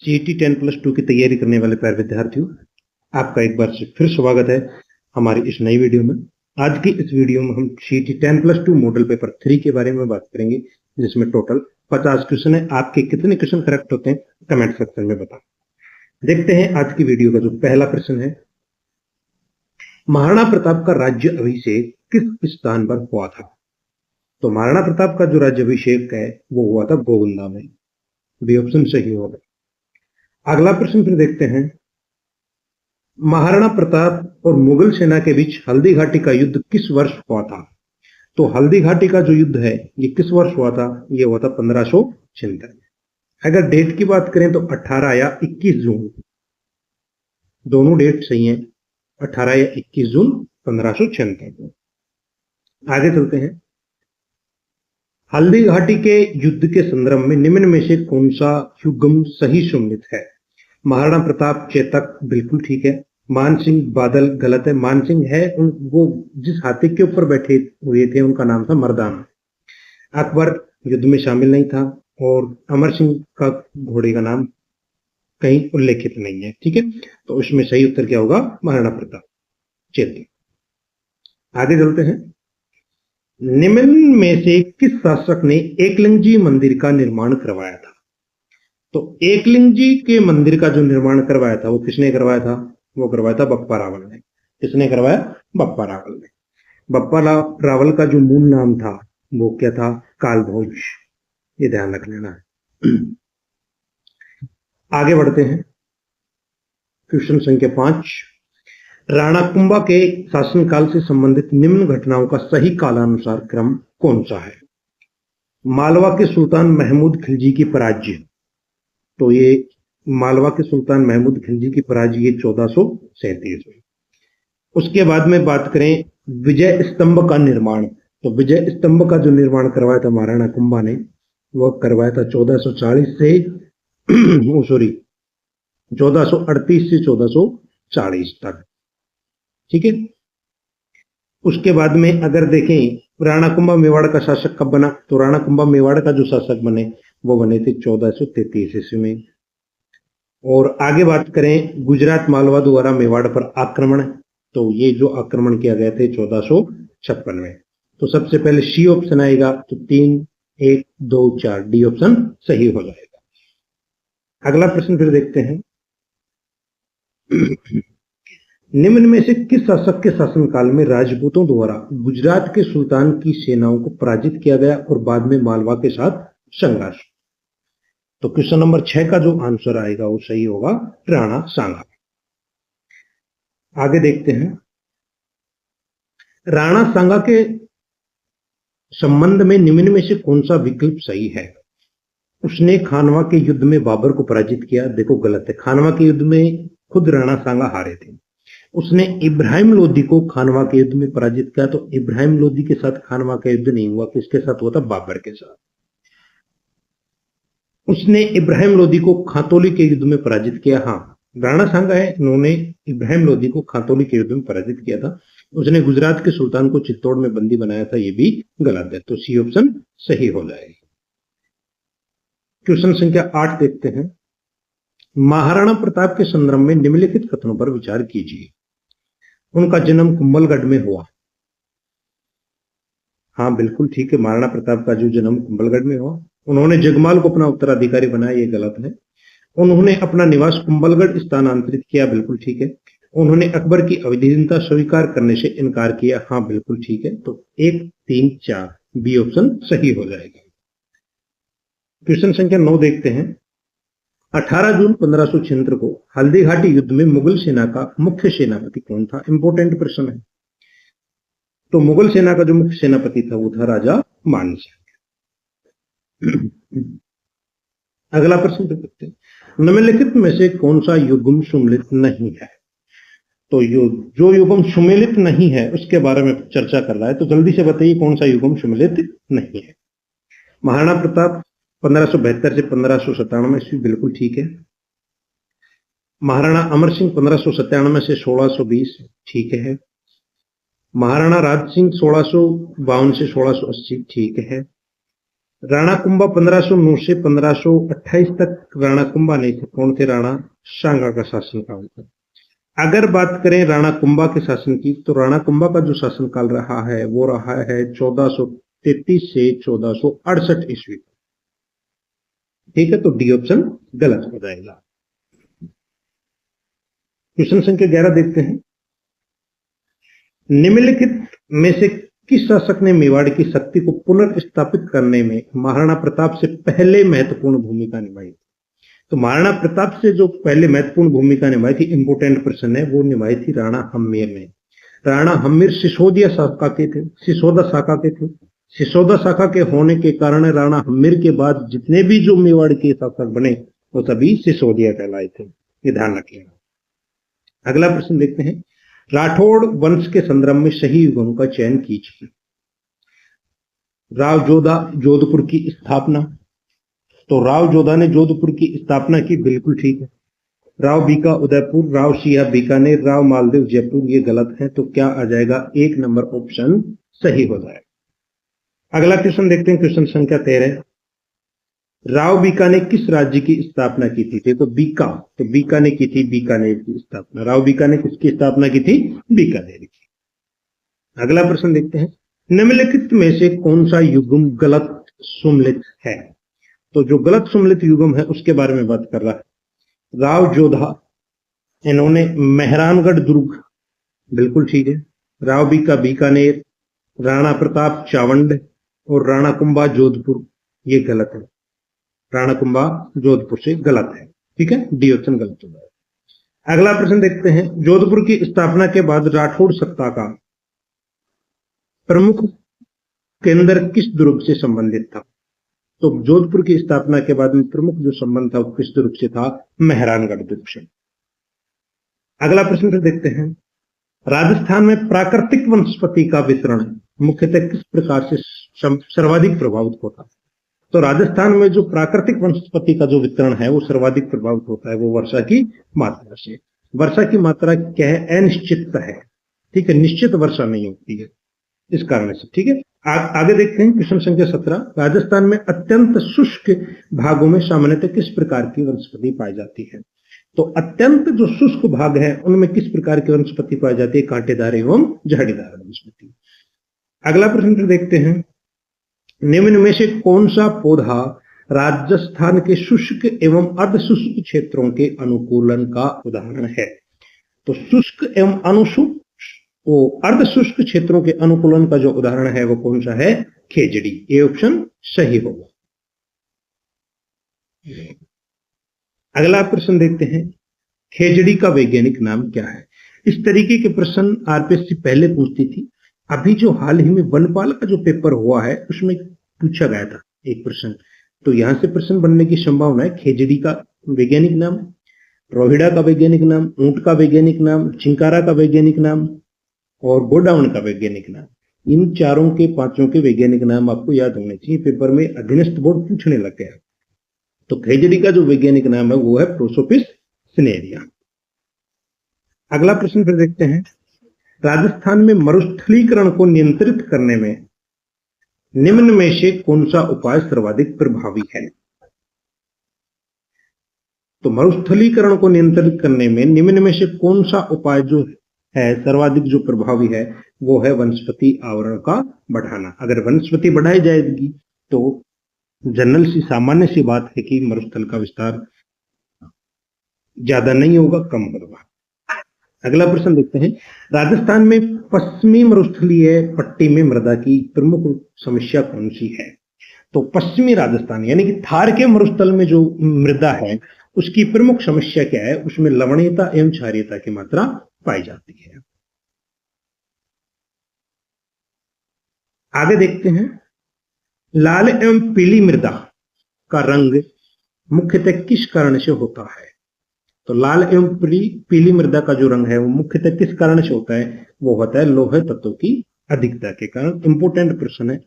CET 10+2 की तैयारी करने वाले प्यारे विद्यार्थियों, आपका एक बार से फिर स्वागत है हमारी इस नई वीडियो में। आज की इस वीडियो में हम सीईटी 10+2 मॉडल पेपर 3 के बारे में बात करेंगे, जिसमें टोटल 50 क्वेश्चन है। आपके कितने क्वेश्चन करेक्ट होते हैं कमेंट सेक्शन में बताएं। देखते हैं आज की वीडियो का जो पहला प्रश्न है, महाराणा प्रताप का राज्य अभिषेक किस स्थान पर हुआ था? तो महाराणा प्रताप का जो राज्य अभिषेक है वो हुआ था गोविंदा में। बी ऑप्शन सही होगा। अगला प्रश्न फिर देखते हैं, महाराणा प्रताप और मुगल सेना के बीच हल्दी घाटी का युद्ध किस वर्ष हुआ था? तो हल्दी घाटी का जो युद्ध है ये किस वर्ष हुआ था? ये हुआ था 1576। अगर डेट की बात करें तो 18 या 21 जून, दोनों डेट सही है, 18 या 21 जून 1576। आगे चलते हैं, हल्दी घाटी के युद्ध के संदर्भ में निम्न में से कौन सा युग्म सही सुमेलित है? महाराणा प्रताप चेतक बिल्कुल ठीक है। मानसिंह बादल गलत है। मानसिंह है वो जिस हाथी के ऊपर बैठे हुए थे उनका नाम था मर्दान। अकबर युद्ध में शामिल नहीं था और अमर सिंह का घोड़े का नाम कहीं उल्लेखित नहीं है। ठीक है, तो इसमें सही उत्तर क्या होगा? महाराणा प्रताप चेतक। आगे चलते हैं, निम्न में से किस शासक ने एकलिंग जी मंदिर का निर्माण करवाया था? तो एकलिंग जी के मंदिर का जो निर्माण करवाया था वो किसने करवाया था? वो करवाया था बप्पा रावल ने। किसने करवाया? बप्पा रावल ने। बप्पा रावल का जो मूल नाम था वो क्या था? कालभोज। ये ध्यान रख लेना है। आगे बढ़ते हैं, क्वेश्चन संख्या 5, राणा कुंभा के शासनकाल से संबंधित निम्न घटनाओं का सही कालानुसार क्रम कौन सा है? मालवा के सुल्तान महमूद खिलजी की पराजय, तो ये मालवा के सुल्तान महमूद खिलजी की पराजय 1437 हुई। उसके बाद में बात करें विजय स्तंभ का निर्माण, तो विजय स्तंभ का जो निर्माण करवाया था महाराणा कुंभा ने, वह करवाया था 1440 से 1438 से 1440 तक। ठीक है, उसके बाद में अगर देखें राणा कुंभा मेवाड़ का शासक कब बना, तो राणा कुंभा मेवाड़ का जो शासक बने वो बने थे 1433 ईस्वी में। और आगे बात करें गुजरात मालवा द्वारा मेवाड़ पर आक्रमण, तो ये जो आक्रमण किया गया थे 1456 में। तो सबसे पहले सी ऑप्शन आएगा, तो 3, 1, 2, 4 डी ऑप्शन सही हो जाएगा। अगला प्रश्न फिर देखते हैं, निम्न में से किस शासक के शासनकाल में राजपूतों द्वारा गुजरात के सुल्तान की सेनाओं को पराजित किया गया और बाद में मालवा के साथ संघर्ष? तो क्वेश्चन नंबर 6 का जो आंसर आएगा वो सही होगा, राणा सांगा। आगे देखते हैं, राणा सांगा के संबंध में निम्न में से कौन सा विकल्प सही है? उसने खानवा के युद्ध में बाबर को पराजित किया, देखो गलत है। खानवा के युद्ध में खुद राणा सांगा हारे थे। उसने इब्राहिम लोदी को खानवा के युद्ध में पराजित किया, तो इब्राहिम लोदी के साथ खानवा का युद्ध नहीं हुआ, किसके साथ हुआ था? बाबर के साथ। उसने इब्राहिम लोदी को खातौली के युद्ध में पराजित किया। हाँ, राणा सांगा है, उन्होंने इब्राहिम लोदी को खातौली के युद्ध में पराजित किया था। उसने गुजरात के सुल्तान को चित्तौड़ में बंदी बनाया था, ये भी गलत है, तो सी ऑप्शन सही हो जाएगी। क्वेश्चन संख्या 8 देखते हैं, महाराणा प्रताप के संदर्भ में निम्नलिखित कथनों पर विचार कीजिए। उनका जन्म कुंभलगढ़ में हुआ। हाँ बिल्कुल ठीक है, महाराणा प्रताप का जो जन्म कुंभलगढ़ में हुआ। उन्होंने जगमाल को अपना उत्तराधिकारी बनाया, ये गलत है। उन्होंने अपना निवास कुंभलगढ़ स्थानांतरित किया, बिल्कुल ठीक है। उन्होंने अकबर की अधीनता स्वीकार करने से इनकार किया, हाँ बिल्कुल ठीक है। तो 1, 3, 4 बी ऑप्शन सही हो जाएगा। क्वेश्चन संख्या 9 देखते हैं, 18 जून 1576 को हल्दी घाटी युद्ध में मुगल सेना का मुख्य सेनापति कौन था? इंपोर्टेंट प्रश्न है। तो मुगल सेना का जो मुख्य सेनापति था वो था राजा मानसिंह। अगला प्रश्न देखते हैं, निम्नलिखित में से कौन सा युग्म सुमेलित नहीं है? तो जो युग्म सुमेलित नहीं है उसके बारे में चर्चा कर रहा है, तो जल्दी से बताइए कौन सा युग्म सुमेलित नहीं है। महाराणा प्रताप 1572 से 1597 ईस्वी, बिल्कुल ठीक है। महाराणा अमर सिंह 1597 से 1620, ठीक है। महाराणा राज सिंह 1652 से 1680, ठीक है। राणा कुंभा 1509 से 1528 तक राणा कुंभा नहीं थे, कौन थे? राणा सांगा का शासनकाल था। अगर बात करें राणा कुंभा के शासन की, तो राणा कुंभा का जो शासनकाल रहा है वो रहा है 1433 से 1468 ईस्वी। ठीक है, तो डी ऑप्शन गलत हो जाएगा। क्वेश्चन संख्या 11 देखते हैं। निम्नलिखित में से किस शासक ने मेवाड़ की शक्ति को पुनर्स्थापित करने में महाराणा प्रताप से पहले महत्वपूर्ण भूमिका निभाई? तो महाराणा प्रताप से जो पहले महत्वपूर्ण भूमिका निभाई थी, इंपोर्टेंट पर्सन है, वो निभाई थी राणा हम्मीर ने। राणा हम्मीर सिसोदिया शाखा के थे, सिसोदा शाखा के थे। सिसोदा शाखा के होने के कारण राणा हम्मीर के बाद जितने भी जो मेवाड़ के शासक बने वो सभी सिसोदिया कहलाए थे, ये ध्यान रखिएगा। अगला प्रश्न देखते हैं। राठौड़ वंश के संदर्भ में सही युगों का चयन कीजिए। राव जोधा जोधपुर की स्थापना, तो राव जोधा ने जोधपुर की स्थापना की, बिल्कुल ठीक है। राव बीका उदयपुर, राव सिंह बीकानेर, राव मालदेव जयपुर, ये गलत है। तो क्या आ जाएगा? 1 नंबर ऑप्शन सही हो जाएगा। अगला क्वेश्चन देखते हैं, क्वेश्चन संख्या 13। राव बीका ने किस राज्य की स्थापना की थी? तो बीका ने की थी बीकानेर की स्थापना। राव बीका ने किसकी स्थापना की थी? बीकानेर की। अगला प्रश्न देखते हैं। निम्नलिखित में से कौन सा युग्म गलत सुमलित है? तो जो गलत सुमलित युग्म है उसके बारे में बात कर रहा है। राव जोधा, इन्होंने मेहरानगढ़ दुर्ग, बिल्कुल ठीक है। राव बीका बीकानेर, राणा प्रताप चावंड और राणा कुंभा जोधपुर, ये गलत है। राणा कुंभा जोधपुर से गलत है। ठीक है, डी ऑप्शन गलत हो जाएगा। अगला प्रश्न देखते हैं। जोधपुर की स्थापना के बाद राठौड़ सत्ता का प्रमुख केंद्र किस दुर्ग से संबंधित था? तो जोधपुर की स्थापना के बाद में प्रमुख जो संबंध था वो किस दुर्ग से था? मेहरानगढ़ दुर्ग से। अगला प्रश्न फिर देखते हैं। राजस्थान में प्राकृतिक वनस्पति का वितरण मुख्यतः किस प्रकार से सर्वाधिक प्रभावित होता है? तो राजस्थान में जो प्राकृतिक वनस्पति का जो वितरण है वो सर्वाधिक प्रभावित होता है वो वर्षा की मात्रा से। वर्षा की मात्रा क्या है? अनिश्चित है। ठीक है, निश्चित वर्षा नहीं होती है इस कारण से। ठीक है, आगे देखते हैं क्वेश्चन संख्या 17। राजस्थान में अत्यंत शुष्क भागों में सामान्यतः किस प्रकार की वनस्पति पाई जाती है? तो अत्यंत जो शुष्क भाग है उनमें किस प्रकार की वनस्पति पाई जाती है? कांटेदार एवं झाड़ीदार वनस्पति। अगला प्रश्न देखते हैं। निम्न में से कौन सा पौधा राजस्थान के शुष्क एवं अर्धशुष्क क्षेत्रों के अनुकूलन का उदाहरण है? तो शुष्क एवं अनुशुष्क वो अर्धशुष्क क्षेत्रों के अनुकूलन का जो उदाहरण है वो कौन सा है? खेजड़ी। ए ऑप्शन सही होगा। अगला प्रश्न देखते हैं। खेजड़ी का वैज्ञानिक नाम क्या है? इस तरीके के प्रश्न आरपीएससी पहले पूछती थी। अभी जो हाल ही में वनपाल का जो पेपर हुआ है उसमें पूछा गया था एक प्रश्न, तो यहां से प्रश्न बनने की संभावना है। खेजड़ी का वैज्ञानिक नाम, रोहिड़ा का वैज्ञानिक नाम, ऊंट का वैज्ञानिक नाम, चिंकारा का वैज्ञानिक नाम और गोडाउन का वैज्ञानिक नाम, इन चारों के पांचों के वैज्ञानिक नाम आपको याद होने चाहिए। पेपर में अधीनस्थ बोर्ड पूछने लग गया। तो खेजड़ी का जो वैज्ञानिक नाम है वो है प्रोसोपिस सिनेरिया। अगला प्रश्न फिर देखते हैं। राजस्थान में मरुस्थलीकरण को नियंत्रित करने में निम्न में से कौन सा उपाय सर्वाधिक प्रभावी है? तो मरुस्थलीकरण को नियंत्रित करने में निम्न में से कौन सा उपाय जो है सर्वाधिक जो प्रभावी है वो है वनस्पति आवरण का बढ़ाना। अगर वनस्पति बढ़ाई जाएगी तो जनरल सी सामान्य सी बात है कि मरुस्थल का विस्तार ज्यादा नहीं होगा, कम होगा। अगला प्रश्न देखते हैं। राजस्थान में पश्चिमी मरुस्थलीय पट्टी में मृदा की प्रमुख समस्या कौन सी है? तो पश्चिमी राजस्थान यानी कि थार के मरुस्थल में जो मृदा है उसकी प्रमुख समस्या क्या है? उसमें लवणीयता एवं क्षारीयता की मात्रा पाई जाती है। आगे देखते हैं। लाल एवं पीली मृदा का रंग मुख्यतः किस कारण से होता है? तो लाल एवं पीली मृदा का जो रंग है वो मुख्यतः किस कारण से होता है? वो होता है लोहे तत्वों की अधिकता के कारण। इंपोर्टेंट प्रश्न है,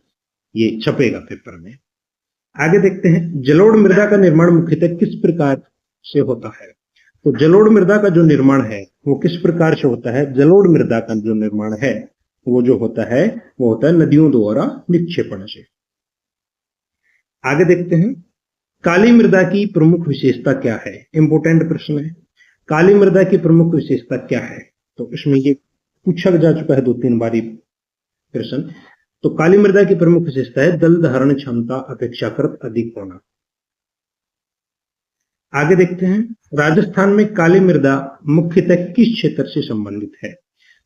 ये छपेगा पेपर में। आगे देखते हैं। जलोढ़ मृदा का निर्माण मुख्यतः किस प्रकार से होता है? तो जलोढ़ मृदा का जो निर्माण है वो किस प्रकार से होता है? जलोढ़ मृदा का जो निर्माण है वो जो होता है वो होता है नदियों द्वारा निक्षेपण से। आगे देखते हैं, काली मृदा की प्रमुख विशेषता क्या है? इंपोर्टेंट प्रश्न है। काली मृदा की प्रमुख विशेषता क्या है? तो इसमें ये पूछा जा चुका है 2-3 बार प्रश्न। तो काली मृदा की प्रमुख विशेषता है जल धारण क्षमता अपेक्षाकृत अधिक होना। आगे देखते हैं, राजस्थान में काली मृदा मुख्यतः किस क्षेत्र से संबंधित है?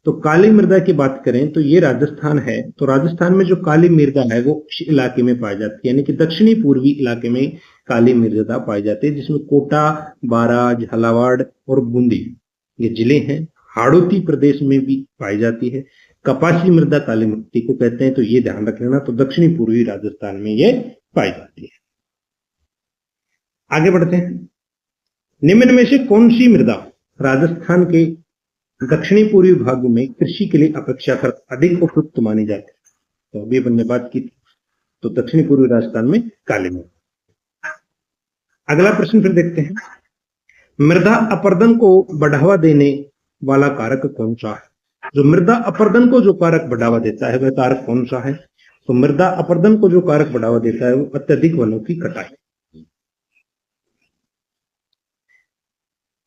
तो काली मृदा की बात करें तो ये राजस्थान है। तो राजस्थान में जो काली मृदा है वो इस इलाके में पाई जाती है, यानी कि दक्षिणी पूर्वी इलाके में काली मृदा पाई जाती है, जिसमें कोटा, बारा, झालावाड़ और बूंदी ये जिले हैं। हाड़ौती प्रदेश में भी पाई जाती है। कपासी मृदा काली मिट्टी को कहते हैं, तो ये ध्यान रख लेना। तो दक्षिणी पूर्वी राजस्थान में ये पाई जाती है। आगे बढ़ते हैं, निम्न में से कौन सी मृदा राजस्थान के दक्षिणी पूर्वी भाग में कृषि के लिए अपेक्षाकृत अधिक उपयुक्त मानी जाती है? तो अभी अपन ने बात की थी, तो दक्षिणी पूर्वी राजस्थान में काली मृदा। अगला प्रश्न फिर देखते हैं, मृदा अपरदन को बढ़ावा देने वाला कारक कौन सा है? जो मृदा अपरदन को जो कारक बढ़ावा देता है वह कारक कौन सा है? तो मृदा अपरदन को जो कारक बढ़ावा देता है वो अत्यधिक वनों की कटाई।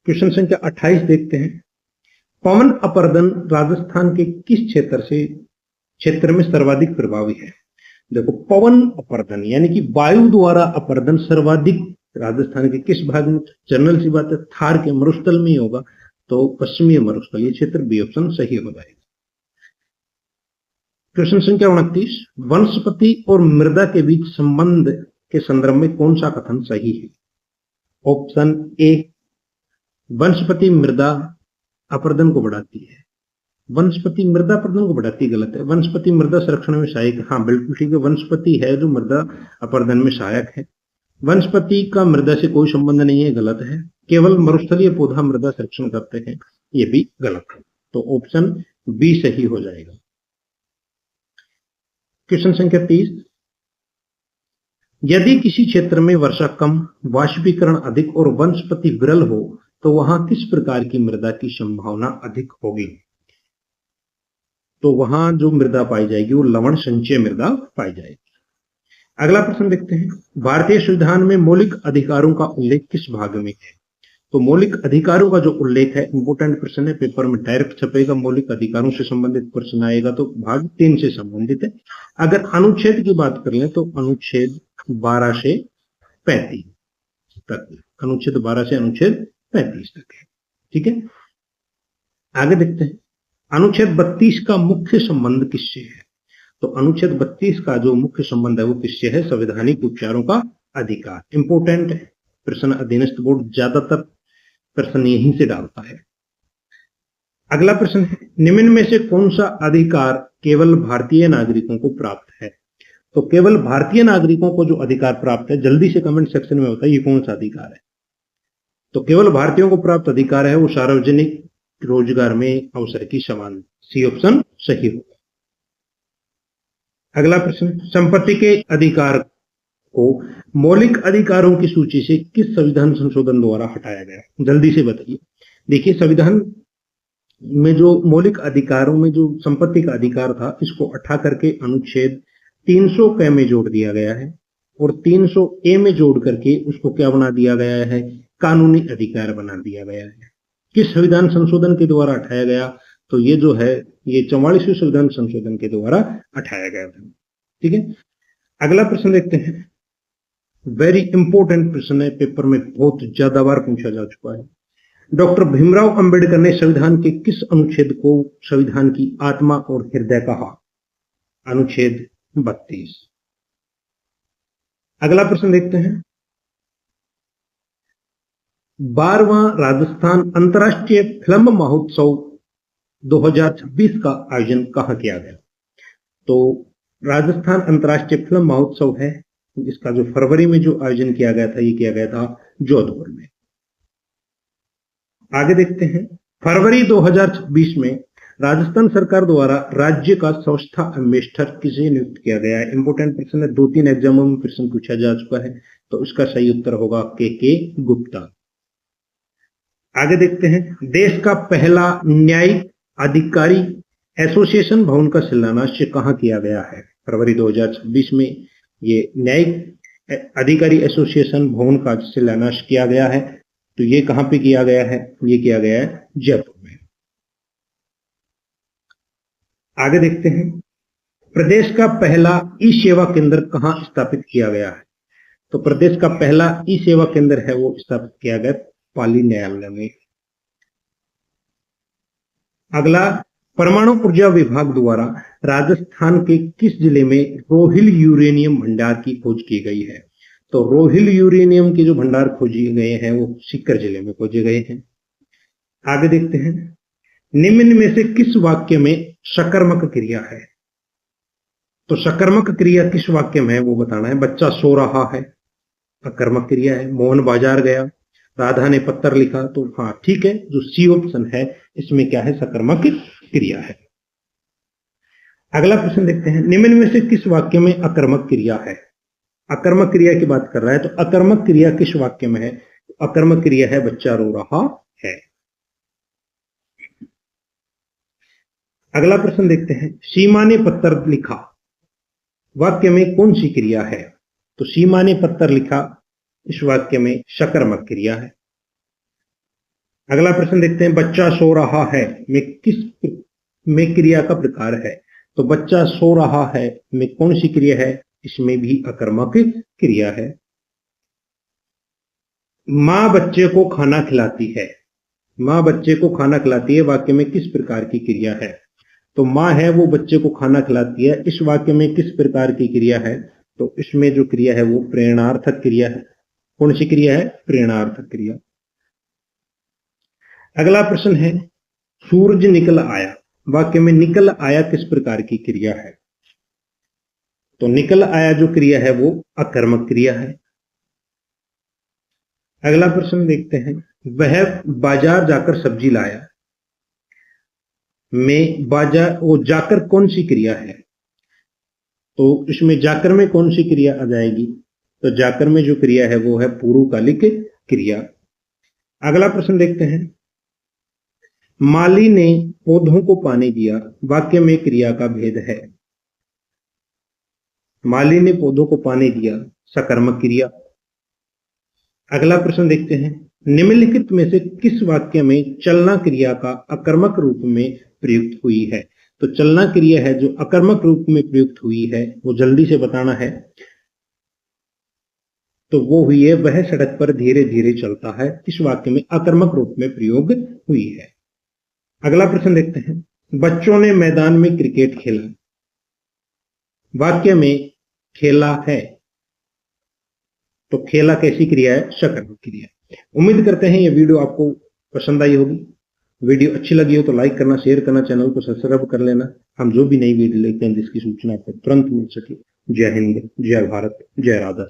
क्वेश्चन संख्या 28 देखते हैं, पवन अपरदन राजस्थान के किस क्षेत्र में सर्वाधिक प्रभावी है? देखो, पवन अपरदन यानी कि वायु द्वारा अपरदन सर्वाधिक राजस्थान के किस भाग में? जनरल सी बात है, थार के मरुस्थल में ही होगा, तो पश्चिमी मरुस्थल, ये क्षेत्र बी ऑप्शन सही हो जाएगा। क्वेश्चन संख्या 29, वनस्पति और मृदा के बीच संबंध के संदर्भ में कौन सा कथन सही है? ऑप्शन ए, वनस्पति मृदा अपरदन को बढ़ाती है। वनस्पति मृदा अपरदन को बढ़ाती, गलत है। वनस्पति मृदा संरक्षण में सहायक, हाँ बिल्कुल ठीक है। वनस्पति है जो मृदा अपरदन में सहायक है। वनस्पति का मृदा से कोई संबंध नहीं है, गलत है। केवल मरुस्थलीय पौधा मृदा संरक्षण करते हैं, ये भी गलत है। तो ऑप्शन बी सही हो जाएगा। क्वेश्चन संख्या 30, यदि किसी क्षेत्र में वर्षा कम, वाष्पीकरण अधिक और वनस्पति विरल हो तो वहां किस प्रकार की मृदा की संभावना अधिक होगी? तो वहां जो मृदा पाई जाएगी वो लवण संचय मृदा पाई जाएगी। अगला प्रश्न देखते हैं, भारतीय संविधान में मौलिक अधिकारों का उल्लेख किस भाग में है? तो मौलिक अधिकारों का जो उल्लेख है, इंपोर्टेंट प्रश्न है, पेपर में डायरेक्ट छपेगा, मौलिक अधिकारों से संबंधित प्रश्न आएगा, तो भाग 3 से संबंधित है। अगर अनुच्छेद की बात कर लें तो अनुच्छेद 12 से 35 तक, अनुच्छेद 12 से अनुच्छेद 35 तक है। ठीक है, आगे देखते हैं, अनुच्छेद 32 का मुख्य संबंध किससे है? तो अनुच्छेद 32 का जो मुख्य संबंध है वो किससे है? संवैधानिक उपचारों का अधिकार। इंपोर्टेंट प्रश्न, अधीनस्थ बोर्ड ज्यादातर प्रश्न यहीं से डालता है। अगला प्रश्न है, निम्न में से कौन सा अधिकार केवल भारतीय नागरिकों को प्राप्त है? तो केवल भारतीय नागरिकों को जो अधिकार प्राप्त है, जल्दी से कमेंट सेक्शन में बताइए कौन सा अधिकार है? तो केवल भारतीयों को प्राप्त अधिकार है वो सार्वजनिक रोजगार में अवसर की समान, सी ऑप्शन सही होगा। अगला प्रश्न, संपत्ति के अधिकार को मौलिक अधिकारों की सूची से किस संविधान संशोधन द्वारा हटाया गया? जल्दी से बताइए। देखिए, संविधान में जो मौलिक अधिकारों में जो संपत्ति का अधिकार था, इसको हटा करके अनुच्छेद 300 क में जोड़ दिया गया है और 300 ए में जोड़ करके उसको क्या बना दिया गया है? कानूनी अधिकार बना दिया गया है। किस संविधान संशोधन के द्वारा हटाया गया? तो ये जो है ये 44वें संविधान संशोधन के द्वारा हटाया गया था। ठीक है, अगला प्रश्न देखते हैं, वेरी इंपॉर्टेंट प्रश्न है, पेपर में बहुत ज्यादा बार पूछा जा चुका है। डॉक्टर भीमराव अंबेडकर ने संविधान के किस अनुच्छेद को संविधान की आत्मा और हृदय कहा? अनुच्छेद 32। अगला प्रश्न देखते हैं, 12वां राजस्थान अंतर्राष्ट्रीय फिल्म महोत्सव 2026 का आयोजन कहां किया गया? तो राजस्थान अंतर्राष्ट्रीय फिल्म महोत्सव है, इसका जो फरवरी में जो आयोजन किया गया था, ये किया गया था जोधपुर में। आगे देखते हैं, फरवरी 2026 में राजस्थान सरकार द्वारा राज्य का स्वच्छता एम्बेसडर किसे नियुक्त किया गया है? इंपोर्टेंट प्रश्न है, 2-3 एग्जामों में प्रश्न पूछा जा चुका है, तो इसका सही उत्तर होगा के गुप्ता। आगे देखते हैं, देश का पहला न्यायिक अधिकारी एसोसिएशन भवन का शिलान्यास कहां किया गया है? फरवरी 2026 में ये न्यायिक अधिकारी एसोसिएशन भवन का जिसे शिलान्यास किया गया है। तो ये कहां पे किया गया है? ये किया गया है जयपुर में। आगे देखते हैं, प्रदेश का पहला ई सेवा केंद्र कहां स्थापित किया गया है? तो प्रदेश का पहला ई सेवा केंद्र है वो स्थापित किया गया पाली न्यायालय में। अगला, परमाणु ऊर्जा विभाग द्वारा राजस्थान के किस जिले में रोहिल यूरेनियम भंडार की खोज की गई है? तो रोहिल यूरेनियम के जो भंडार खोजे गए हैं वो सीकर जिले में खोजे गए हैं। आगे देखते हैं, निम्न में से किस वाक्य में सकर्मक क्रिया है? तो सकर्मक क्रिया किस वाक्य में है वो बताना है। बच्चा सो रहा है, अकर्मक क्रिया है। मोहन बाजार गया, राधा ने पत्र लिखा, तो हाँ ठीक है, जो सी ऑप्शन है इसमें क्या है? सकर्मक क्रिया है। अगला प्रश्न देखते हैं, निम्न में से किस वाक्य में अकर्मक क्रिया है? अकर्मक क्रिया की बात कर रहा है, तो अकर्मक क्रिया किस वाक्य में है? अकर्मक क्रिया है बच्चा रो रहा है। अगला प्रश्न देखते हैं, सीमा ने पत्र लिखा वाक्य में कौन सी क्रिया है? तो सीमा ने पत्र लिखा इस वाक्य में सकर्मक क्रिया है। अगला प्रश्न देखते हैं, बच्चा सो रहा है में किस में क्रिया का प्रकार है? तो बच्चा सो रहा है में कौन सी क्रिया है? इसमें भी अकर्मक क्रिया है। मां बच्चे को खाना खिलाती है, मां बच्चे को खाना खिलाती है वाक्य में किस प्रकार की क्रिया है? तो मां है वो बच्चे को खाना खिलाती है, इस वाक्य में किस प्रकार की क्रिया है? तो इसमें जो क्रिया है वो प्रेरणार्थक क्रिया है। कौन सी क्रिया है? प्रेरणार्थक क्रिया। अगला प्रश्न है, सूरज निकल आया वाक्य में निकल आया किस प्रकार की क्रिया है? तो निकल आया जो क्रिया है वो अकर्मक क्रिया है। अगला प्रश्न देखते हैं, वह बाजार जाकर सब्जी लाया में बाजार वो जाकर कौन सी क्रिया है? तो इसमें जाकर में कौन सी क्रिया आ जाएगी? तो जाकर में जो क्रिया है वो है पूर्वकालिक क्रिया। अगला प्रश्न देखते हैं, माली ने पौधों को पानी दिया वाक्य में क्रिया का भेद है। माली ने पौधों को पानी दिया सकर्मक क्रिया। अगला प्रश्न देखते हैं, निम्नलिखित में से किस वाक्य में चलना क्रिया का अकर्मक रूप में प्रयुक्त हुई है? तो चलना क्रिया है जो अकर्मक रूप में प्रयुक्त हुई है वो जल्दी से बताना है। तो वो हुई है, वह सड़क पर धीरे धीरे चलता है, इस वाक्य में अकर्मक रूप में प्रयोग हुई है। अगला प्रश्न देखते हैं, बच्चों ने मैदान में क्रिकेट खेला वाक्य में खेला है, तो खेला कैसी क्रिया है? सकर्मक क्रिया। उम्मीद करते हैं ये वीडियो आपको पसंद आई होगी। वीडियो अच्छी लगी हो तो लाइक करना, शेयर करना, चैनल को सब्सक्राइब कर लेना। हम जो भी नई वीडियो लेते हैं जिसकी सूचना आपको तुरंत मिल सके। जय हिंद, जय भारत, जय राधा।